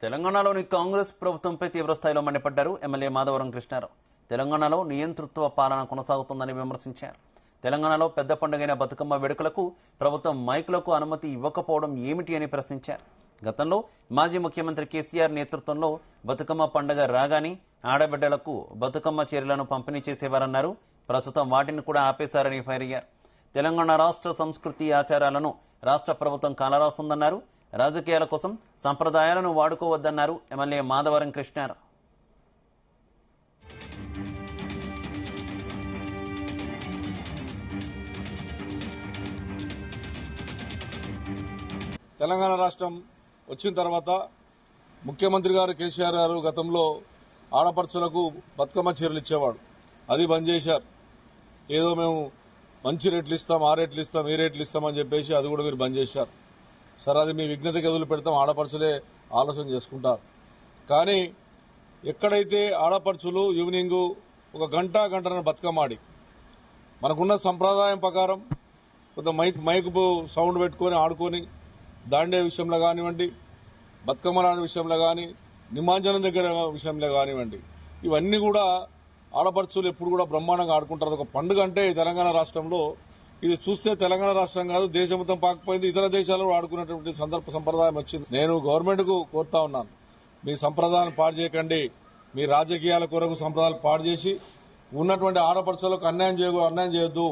తెలంగాణలోని కాంగ్రెస్ ప్రభుత్వంపై తీవ్రస్థాయిలో మండిపడ్డారు ఎమ్మెల్యే మాధవరం కృష్ణారావు. తెలంగాణలో నియంతృత్వ పాలన కొనసాగుతుందని విమర్శించారు. తెలంగాణలో పెద్ద పండుగైన బతుకమ్మ వేడుకలకు ప్రభుత్వం మైకులకు అనుమతి ఇవ్వకపోవడం ఏమిటి అని ప్రశ్నించారు. గతంలో మాజీ ముఖ్యమంత్రి కేసీఆర్ నేతృత్వంలో బతుకమ్మ పండుగ రాగానే ఆడబిడ్డలకు బతుకమ్మ చీరలను పంపిణీ చేసేవారన్నారు. ప్రస్తుతం వాటిని కూడా ఆపేశారని ఫైర్ అయ్యారు. తెలంగాణ రాష్ట్ర సంస్కృతి ఆచారాలను రాష్ట్ర ప్రభుత్వం కాలరాస్తుందన్నారు. రాజకీయాల కోసం సంప్రదాయాలను వాడుకోవద్దన్నారు ఎమ్మెల్యే మాధవరం కృష్ణారావు. తెలంగాణ రాష్ట్రం వచ్చిన తర్వాత ముఖ్యమంత్రి గారు కేసీఆర్ గారు గతంలో ఆడపడుచులకు బతుకమ్మ చీరలు ఇచ్చేవాడు. అది బంద్ చేశారు. ఏదో మేము మంచి రేట్లు ఇస్తాం, ఆ రేట్లు ఇస్తాం, ఈ రేట్లు ఇస్తామని చెప్పేసి అది కూడా మీరు బంద్ చేశారు. సరే, అది మీ విఘ్నతకి వదిలి పెడతాం, ఆడపడుచులే ఆలోచన చేసుకుంటారు. కానీ ఎక్కడైతే ఆడపడుచులు ఈవినింగ్ ఒక గంటన్నర బతుకమ్మ ఆడి మనకున్న సంప్రదాయం ప్రకారం కొంత మైక్ సౌండ్ పెట్టుకొని ఆడుకొని దాండే విషయంలో కానివ్వండి, బతుకమ్మల విషయంలో కానీ, నిమజ్జనం దగ్గర విషయంలో కానివ్వండి, ఇవన్నీ కూడా ఆడపడుచులు ఎప్పుడు కూడా బ్రహ్మాండంగా ఆడుకుంటారు. ఒక పండుగ అంటే తెలంగాణ రాష్ట్రంలో ఇది చూస్తే తెలంగాణ రాష్ట్రం కాదు, దేశం మొత్తం పాకపోయింది, ఇతర దేశాల్లో ఆడుకున్నటువంటి సంప్రదాయం వచ్చింది. నేను గవర్నమెంట్ కు కోరుతా ఉన్నాను, మీ సంప్రదాయాన్ని పాడు చేయకండి. మీ రాజకీయాల కొరకు సంప్రదాయాలు పాడు చేసి ఉన్నటువంటి ఆడపడుచులకు అన్యాయం చేయొద్దు.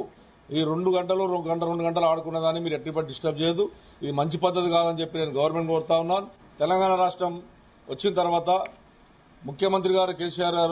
ఈ 2 గంటలు ఆడుకున్న దాన్ని మీరు ఎట్టిపట్టి డిస్టర్బ్ చేయదు. ఇది మంచి పద్ధతి కాదని చెప్పి నేను గవర్నమెంట్ కోరుతా ఉన్నాను. తెలంగాణ రాష్ట్రం వచ్చిన తర్వాత ముఖ్యమంత్రి గారు కేసీఆర్ గారు